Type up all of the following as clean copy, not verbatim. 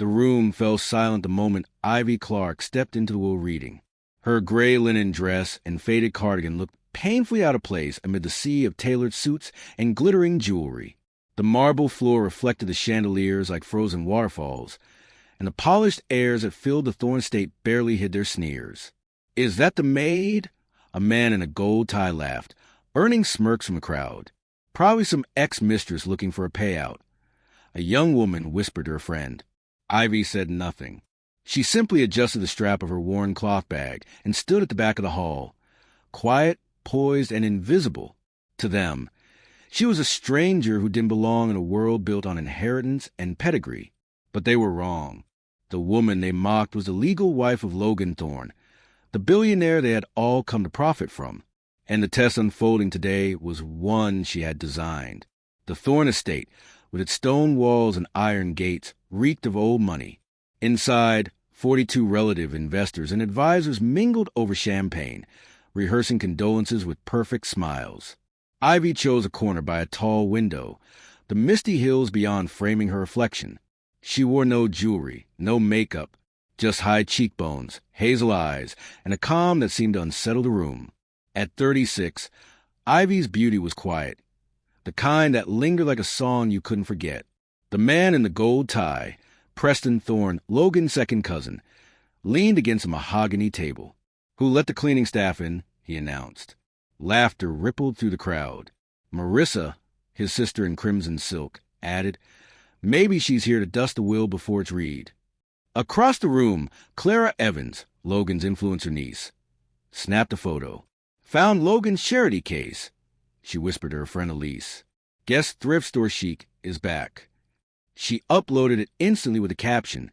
The room fell silent the moment Ivy Clark stepped into the will reading. Her gray linen dress and faded cardigan looked painfully out of place amid the sea of tailored suits and glittering jewelry. The marble floor reflected the chandeliers like frozen waterfalls, and the polished airs that filled the Thornne estate barely hid their sneers. "Is that the maid?" A man in a gold tie laughed, earning smirks from the crowd. Probably some ex-mistress looking for a payout. A young woman whispered to her friend. Ivy said nothing. She simply adjusted the strap of her worn cloth bag and stood at the back of the hall, quiet, poised, and invisible to them. She was a stranger who didn't belong in a world built on inheritance and pedigree. But they were wrong. The woman they mocked was the legal wife of Logan Thornne, the billionaire they had all come to profit from. And the test unfolding today was one she had designed. The Thornne estate, with its stone walls and iron gates, reeked of old money. Inside, 42 relative investors and advisors mingled over champagne, rehearsing condolences with perfect smiles. Ivy chose a corner by a tall window, the misty hills beyond framing her reflection. She wore no jewelry, no makeup, just high cheekbones, hazel eyes, and a calm that seemed to unsettle the room. At 36, Ivy's beauty was quiet, the kind that lingered like a song you couldn't forget. The man in the gold tie, Preston Thornne, Logan's second cousin, leaned against a mahogany table. "Who let the cleaning staff in?" he announced. Laughter rippled through the crowd. Marissa, his sister in crimson silk, added, "Maybe she's here to dust the will before it's read." Across the room, Clara Evans, Logan's influencer niece, snapped a photo. "Found Logan's charity case," she whispered to her friend Elise. "Guess thrift store chic is back." She uploaded it instantly with a caption,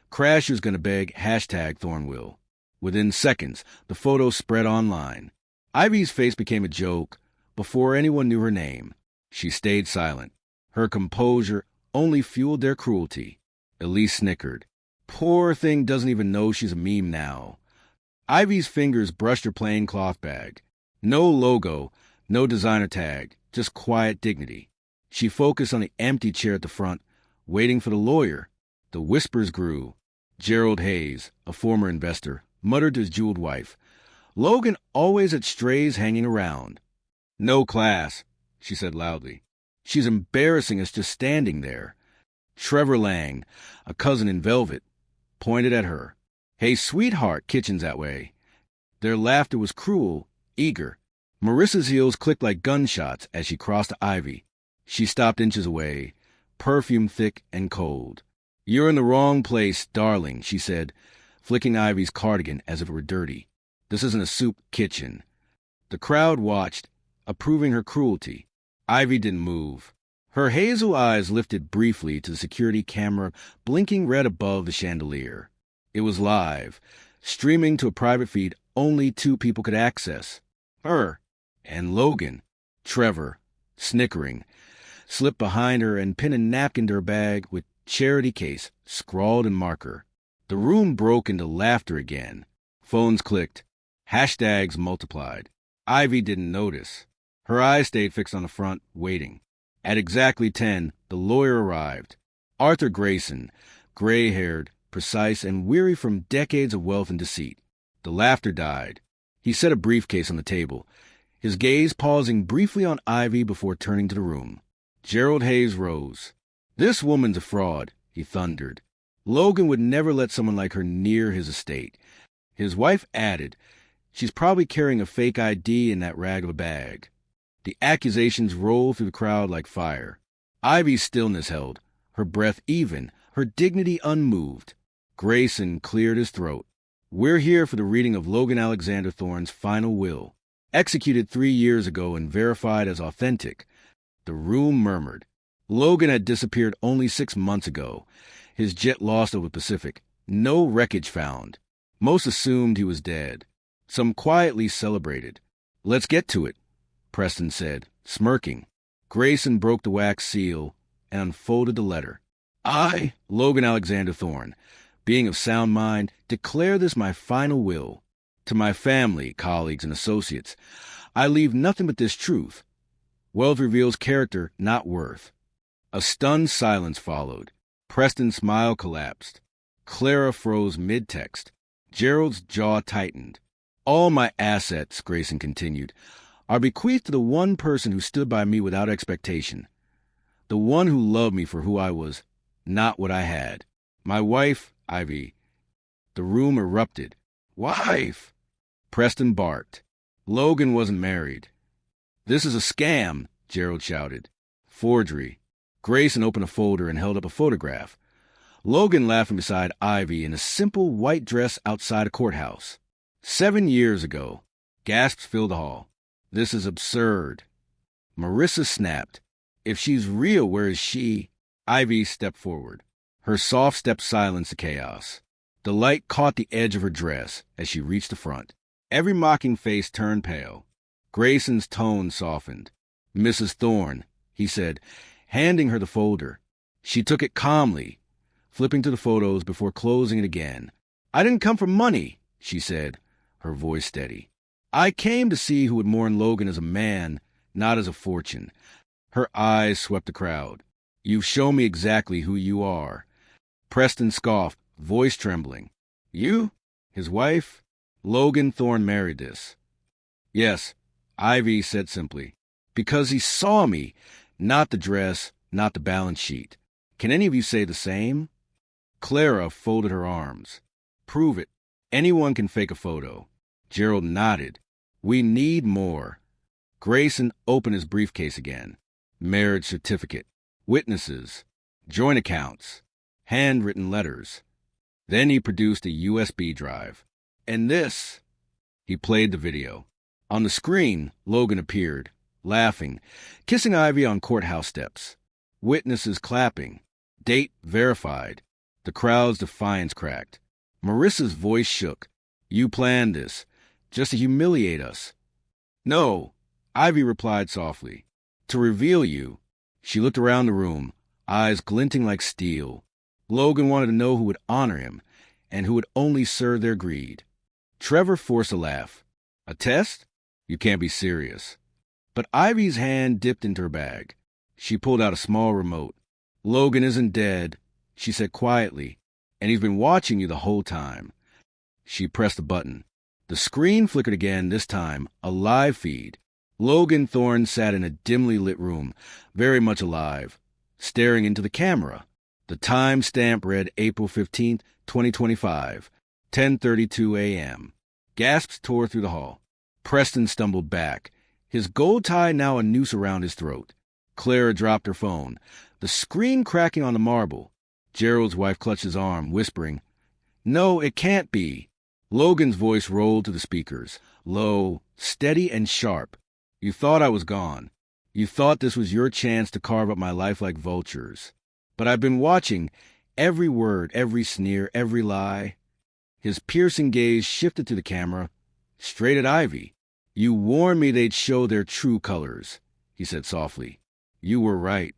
"Crasher's gonna beg #Thornwill." Within seconds, the photo spread online. Ivy's face became a joke before anyone knew her name. She stayed silent. Her composure only fueled their cruelty. Elise snickered. "Poor thing doesn't even know she's a meme now." Ivy's fingers brushed her plain cloth bag. No logo, no designer tag, just quiet dignity. She focused on the empty chair at the front, waiting for the lawyer. The whispers grew. Gerald Hayes, a former investor, muttered to his jeweled wife, "Logan always had strays hanging around." "No class," she said loudly. "She's embarrassing us just standing there." Trevor Lang, a cousin in velvet, pointed at her. "Hey, sweetheart, kitchen's that way." Their laughter was cruel, eager. Marissa's heels clicked like gunshots as she crossed to Ivy. She stopped inches away, perfume thick and cold. "You're in the wrong place, darling," she said, flicking Ivy's cardigan as if it were dirty. "This isn't a soup kitchen." The crowd watched, approving her cruelty. Ivy didn't move. Her hazel eyes lifted briefly to the security camera blinking red above the chandelier. It was live, streaming to a private feed only 2 people could access. Her and Logan. Trevor, snickering, slipped behind her and pinned a napkin to her bag with charity case scrawled in marker. The room broke into laughter again. Phones clicked. Hashtags multiplied. Ivy didn't notice. Her eyes stayed fixed on the front, waiting. At exactly 10, the lawyer arrived. Arthur Grayson, gray-haired, precise, and weary from decades of wealth and deceit. The laughter died. He set a briefcase on the table, his gaze pausing briefly on Ivy before turning to the room. Gerald Hayes rose. "This woman's a fraud," he thundered. "Logan would never let someone like her near his estate." His wife added, "She's probably carrying a fake ID in that rag of a bag." The accusations rolled through the crowd like fire. Ivy's stillness held, her breath even, her dignity unmoved. Grayson cleared his throat. "We're here for the reading of Logan Alexander Thorne's final will, executed 3 years ago and verified as authentic." The room murmured. Logan had disappeared only 6 months ago. His jet lost over the Pacific. No wreckage found. Most assumed he was dead. Some quietly celebrated. "Let's get to it," Preston said, smirking. Grayson broke the wax seal and unfolded the letter. "I, Logan Alexander Thornne, being of sound mind, declare this my final will. To my family, colleagues, and associates, I leave nothing but this truth. Wealth reveals character, not worth." A stunned silence followed. Preston's smile collapsed. Clara froze mid-text. Gerald's jaw tightened. All my assets, Grayson continued, are bequeathed to the one person who stood by me without expectation. The one who loved me for who I was, not what I had. My wife, Ivy. The room erupted. Wife! Preston barked. Logan wasn't married. This is a scam, Gerald shouted. Forgery. Grayson opened a folder and held up a photograph. Logan laughing beside Ivy in a simple white dress outside a courthouse. 7 years ago. Gasps filled the hall. This is absurd. Marissa snapped. If she's real, where is she? Ivy stepped forward. Her soft step silenced the chaos. The light caught the edge of her dress as she reached the front. Every mocking face turned pale. Grayson's tone softened. Mrs. Thornne, he said, handing her the folder. She took it calmly, flipping to the photos before closing it again. I didn't come for money, she said, her voice steady. I came to see who would mourn Logan as a man, not as a fortune. Her eyes swept the crowd. You've shown me exactly who you are. Preston scoffed, voice trembling. You? His wife? Logan Thornne married this. Yes, Ivy said simply. Because he saw me, not the dress, not the balance sheet. Can any of you say the same? Clara folded her arms. Prove it. Anyone can fake a photo. Gerald nodded. We need more. Grayson opened his briefcase again. Marriage certificate. Witnesses. Joint accounts. Handwritten letters. Then he produced a USB drive. And this. He played the video. On the screen, Logan appeared, laughing, kissing Ivy on courthouse steps. Witnesses clapping. Date verified. The crowd's defiance cracked. Marissa's voice shook. You planned this, just to humiliate us. No, Ivy replied softly. To reveal you. She looked around the room, eyes glinting like steel. Logan wanted to know who would honor him, and who would only serve their greed. Trevor forced a laugh. A test? You can't be serious. But Ivy's hand dipped into her bag. She pulled out a small remote. Logan isn't dead, she said quietly, and he's been watching you the whole time. She pressed a button. The screen flickered again, this time a live feed. Logan Thornne sat in a dimly lit room, very much alive, staring into the camera. The time stamp read April 15th, 2025, 10:32 a.m. Gasps tore through the hall. Preston stumbled back, his gold tie now a noose around his throat. Clara dropped her phone, the screen cracking on the marble. Gerald's wife clutched his arm, whispering, No, it can't be. Logan's voice rolled to the speakers, low, steady, and sharp. You thought I was gone. You thought this was your chance to carve up my life like vultures. But I've been watching every word, every sneer, every lie. His piercing gaze shifted to the camera, straight at Ivy. You warned me they'd show their true colors, he said softly. You were right.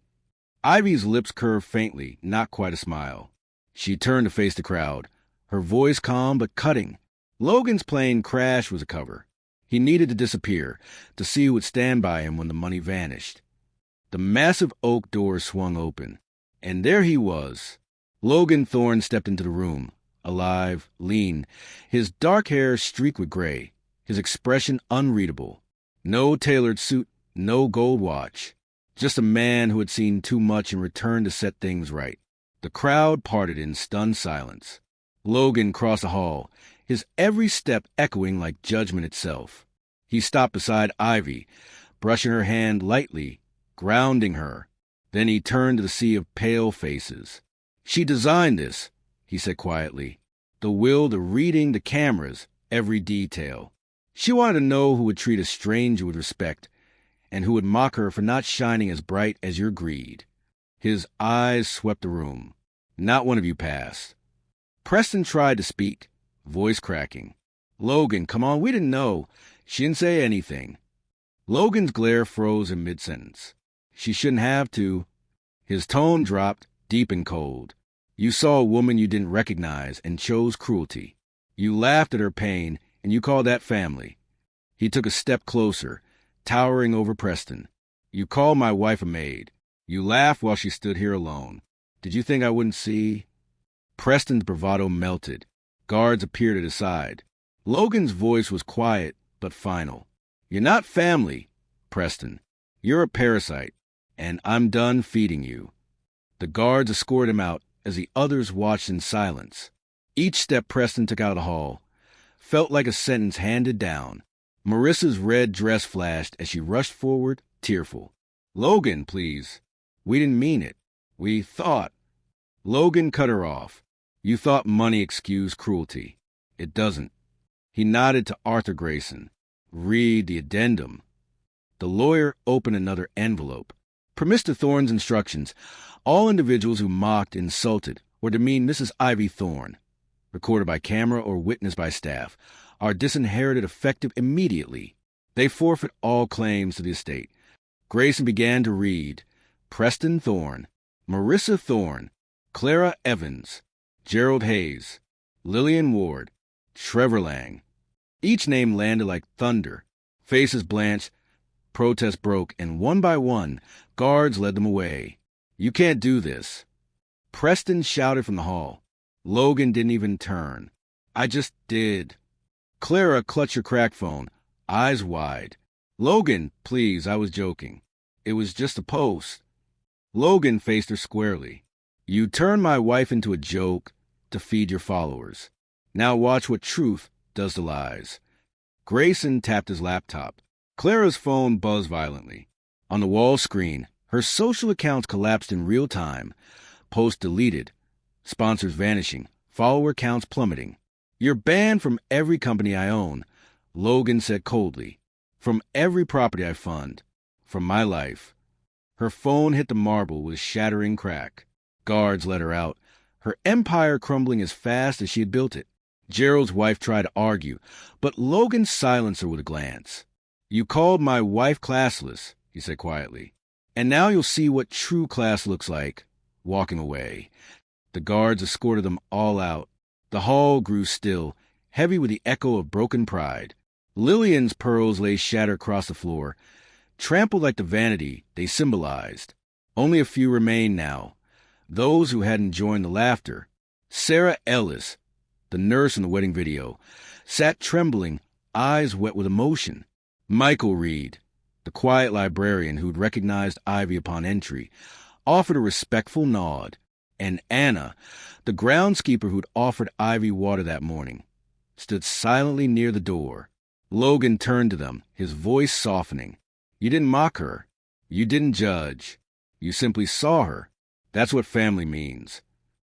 Ivy's lips curved faintly, not quite a smile. She turned to face the crowd, her voice calm but cutting. Logan's plane crash was a cover. He needed to disappear, to see who would stand by him when the money vanished. The massive oak doors swung open, and there he was. Logan Thornne stepped into the room, alive, lean, his dark hair streaked with gray, his expression unreadable. No tailored suit, no gold watch. Just a man who had seen too much and returned to set things right. The crowd parted in stunned silence. Logan crossed the hall, his every step echoing like judgment itself. He stopped beside Ivy, brushing her hand lightly, grounding her. Then he turned to the sea of pale faces. She designed this, he said quietly. The will to reading the cameras, every detail. She wanted to know who would treat a stranger with respect, and who would mock her for not shining as bright as your greed. His eyes swept the room. Not one of you passed. Preston tried to speak, voice cracking. Logan, come on, we didn't know. She didn't say anything. Logan's glare froze in mid-sentence. She shouldn't have to. His tone dropped, deep and cold. You saw a woman you didn't recognize and chose cruelty. You laughed at her pain, and you called that family. He took a step closer, towering over Preston. You called my wife a maid. You laughed while she stood here alone. Did you think I wouldn't see? Preston's bravado melted. Guards appeared at his side. Logan's voice was quiet but final. You're not family, Preston. You're a parasite, and I'm done feeding you. The guards escorted him out as the others watched in silence. Each step Preston took out of the hall felt like a sentence handed down. Marissa's red dress flashed as she rushed forward, tearful. Logan, please. We didn't mean it. We thought. Logan cut her off. You thought money excused cruelty. It doesn't. He nodded to Arthur Grayson. Read the addendum. The lawyer opened another envelope. Per Mr. Thorne's instructions, all individuals who mocked, insulted, or demeaned Mrs. Ivy Thornne, recorded by camera or witnessed by staff, are disinherited effective immediately. They forfeit all claims to the estate. Grayson began to read. Preston Thorne, Marissa Thorne, Clara Evans, Gerald Hayes, Lillian Ward, Trevor Lang. Each name landed like thunder. Faces blanched, protests broke, and one by one, guards led them away. You can't do this. Preston shouted from the hall. Logan didn't even turn. I just did. Clara clutched her crack phone, eyes wide. Logan, please, I was joking. It was just a post. Logan faced her squarely. You turned my wife into a joke to feed your followers. Now watch what truth does to lies. Grayson tapped his laptop. Clara's phone buzzed violently. On the wall screen, her social accounts collapsed in real time. Posts deleted. Sponsors vanishing. Follower counts plummeting. You're banned from every company I own, Logan said coldly. From every property I fund. From my life. Her phone hit the marble with a shattering crack. Guards let her out, her empire crumbling as fast as she had built it. Gerald's wife tried to argue, but Logan silenced her with a glance. You called my wife classless, he said quietly. And now you'll see what true class looks like. Walking away. The guards escorted them all out. The hall grew still, heavy with the echo of broken pride. Lillian's pearls lay shattered across the floor, trampled like the vanity they symbolized. Only a few remained now. Those who hadn't joined the laughter. Sarah Ellis, the nurse in the wedding video, sat trembling, eyes wet with emotion. Michael Reed, the quiet librarian who'd recognized Ivy upon entry, offered a respectful nod. And Anna, the groundskeeper who'd offered Ivy water that morning, stood silently near the door. Logan turned to them, his voice softening. You didn't mock her. You didn't judge. You simply saw her. That's what family means.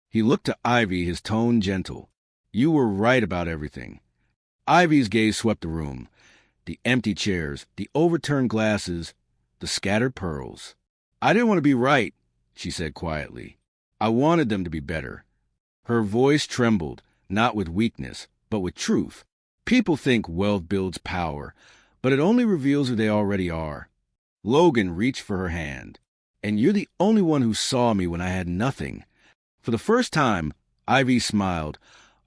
He looked to Ivy, his tone gentle. You were right about everything. Ivy's gaze swept the room. The empty chairs, the overturned glasses, the scattered pearls. I didn't want to be right, she said quietly. I wanted them to be better. Her voice trembled, not with weakness, but with truth. People think wealth builds power, but it only reveals who they already are. Logan reached for her hand. And you're the only one who saw me when I had nothing. For the first time, Ivy smiled,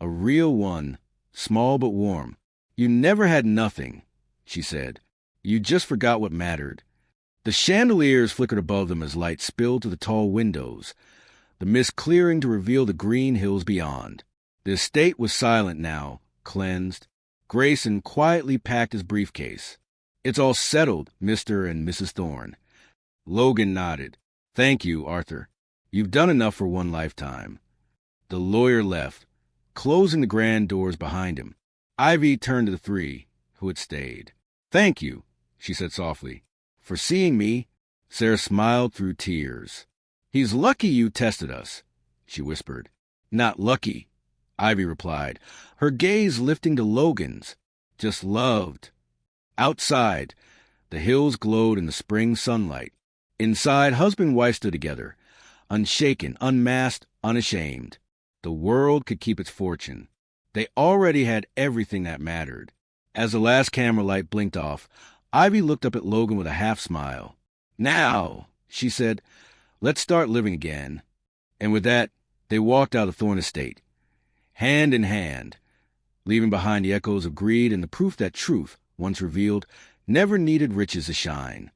a real one, small but warm. You never had nothing, she said. You just forgot what mattered. The chandeliers flickered above them as light spilled to the tall windows, the mist clearing to reveal the green hills beyond. The estate was silent now, cleansed. Grayson quietly packed his briefcase. It's all settled, Mr. and Mrs. Thorne. Logan nodded. Thank you, Arthur. You've done enough for one lifetime. The lawyer left, closing the grand doors behind him. Ivy turned to the three, who had stayed. Thank you, she said softly, for seeing me. Sarah smiled through tears. He's lucky you tested us, she whispered. Not lucky, Ivy replied, her gaze lifting to Logan's. Just loved. Outside, the hills glowed in the spring sunlight. Inside, husband and wife stood together, unshaken, unmasked, unashamed. The world could keep its fortune. They already had everything that mattered. As the last camera light blinked off, Ivy looked up at Logan with a half-smile. Now, she said, let's start living again. And with that, they walked out of Thornne Estate, hand in hand, leaving behind the echoes of greed and the proof that truth, once revealed, never needed riches to shine.